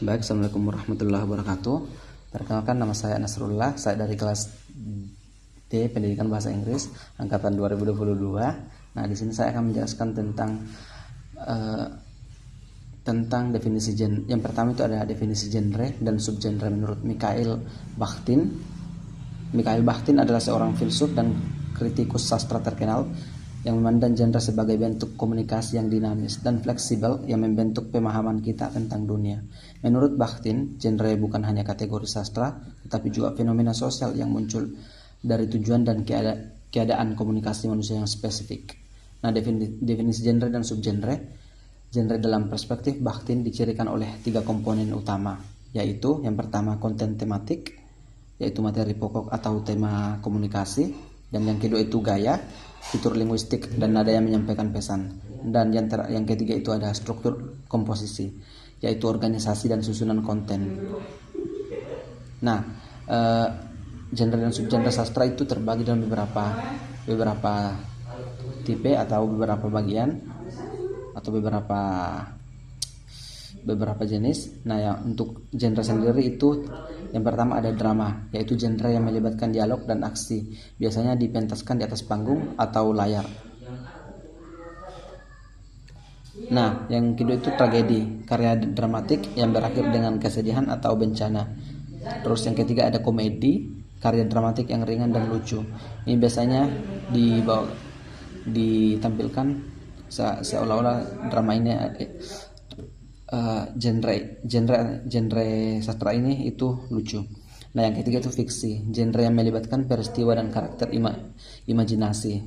Baik, Assalamualaikum warahmatullahi wabarakatuh. Perkenalkan, nama saya Nasrullah. Saya dari kelas D Pendidikan Bahasa Inggris angkatan 2022. Nah, di sini saya akan menjelaskan tentang definisi genre. Yang pertama itu ada definisi genre dan subgenre menurut Mikhail Bakhtin. Mikhail Bakhtin adalah seorang filsuf dan kritikus sastra terkenal yang memandang genre sebagai bentuk komunikasi yang dinamis dan fleksibel yang membentuk pemahaman kita tentang dunia. Menurut Bakhtin, genre bukan hanya kategori sastra, tetapi juga fenomena sosial yang muncul dari tujuan dan keadaan komunikasi manusia yang spesifik. Nah, definisi genre dan subgenre. Genre dalam perspektif Bakhtin dicirikan oleh 3 komponen utama, yaitu yang pertama konten tematik, yaitu materi pokok atau tema komunikasi, dan yang kedua itu gaya, fitur linguistik dan nada yang menyampaikan pesan, dan yang ketiga itu ada struktur komposisi, yaitu organisasi dan susunan konten. Nah, genre dan subgenre sastra itu terbagi dalam beberapa tipe atau beberapa bagian atau beberapa jenis. Nah, yang untuk genre sendiri itu yang pertama ada drama, yaitu genre yang melibatkan dialog dan aksi, biasanya dipentaskan di atas panggung atau layar. Nah, yang kedua itu tragedi, karya dramatik yang berakhir dengan kesedihan atau bencana. Terus yang ketiga ada komedi, karya dramatik yang ringan dan lucu. Ini biasanya ditampilkan seolah-olah drama ini genre sastra ini itu lucu. Nah, yang ketiga itu fiksi, genre yang melibatkan peristiwa dan karakter imajinasi.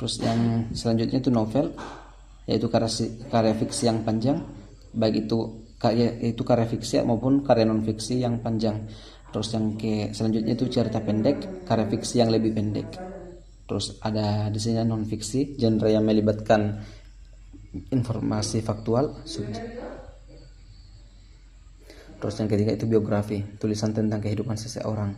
Terus yang selanjutnya itu novel, yaitu karya fiksi yang panjang, baik itu karya fiksi maupun karya non fiksi yang panjang. Terus yang selanjutnya itu cerita pendek, karya fiksi yang lebih pendek. Terus ada di sini non fiksi, genre yang melibatkan informasi faktual. Terus yang ketiga itu biografi, tulisan tentang kehidupan seseorang.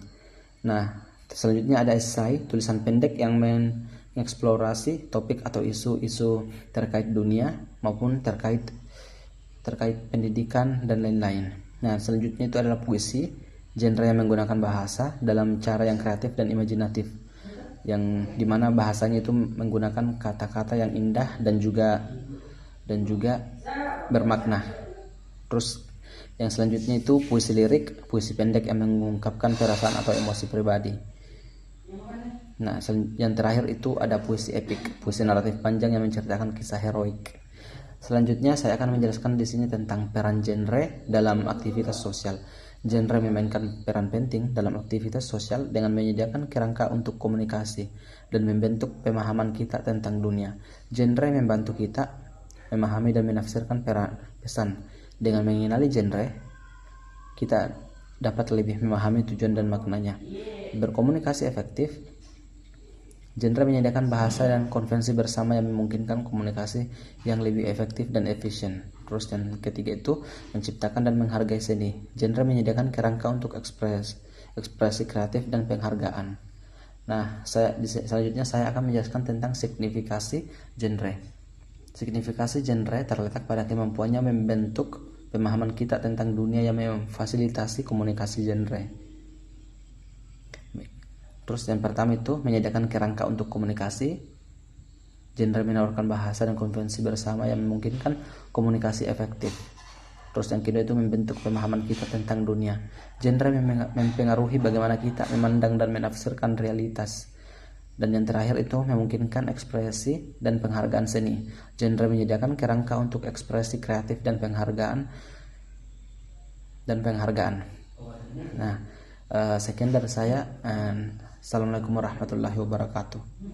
Nah, selanjutnya ada esai, tulisan pendek yang mengeksplorasi topik atau isu-isu terkait dunia maupun terkait pendidikan dan lain-lain. Nah, selanjutnya itu adalah puisi, genre yang menggunakan bahasa dalam cara yang kreatif dan imajinatif, yang dimana bahasanya itu menggunakan kata-kata yang indah dan juga bermakna. Terus yang selanjutnya itu puisi lirik, puisi pendek yang mengungkapkan perasaan atau emosi pribadi. Nah, yang terakhir itu ada puisi epik, puisi naratif panjang yang menceritakan kisah heroik. Selanjutnya saya akan menjelaskan di sini tentang peran genre dalam aktivitas sosial. Genre memainkan peran penting dalam aktivitas sosial dengan menyediakan kerangka untuk komunikasi dan membentuk pemahaman kita tentang dunia. Genre membantu kita memahami dan menafsirkan pesan. Dengan mengenali genre, kita dapat lebih memahami tujuan dan maknanya. Berkomunikasi efektif, genre menyediakan bahasa dan konvensi bersama yang memungkinkan komunikasi yang lebih efektif dan efisien. Terus yang ketiga itu menciptakan dan menghargai seni. Genre menyediakan kerangka untuk ekspresi kreatif dan penghargaan. Nah, selanjutnya saya akan menjelaskan tentang signifikasi genre. Signifikasi genre terletak pada kemampuannya membentuk pemahaman kita tentang dunia yang memfasilitasi komunikasi genre. Terus yang pertama itu menyediakan kerangka untuk komunikasi. Genre menawarkan bahasa dan konvensi bersama yang memungkinkan komunikasi efektif. Terus yang kedua itu membentuk pemahaman kita tentang dunia. Genre mempengaruhi bagaimana kita memandang dan menafsirkan realitas. Dan yang terakhir itu memungkinkan ekspresi dan penghargaan seni. Genre menyediakan kerangka untuk ekspresi kreatif dan penghargaan. Nah, sekian dari saya. Assalamualaikum warahmatullahi wabarakatuh.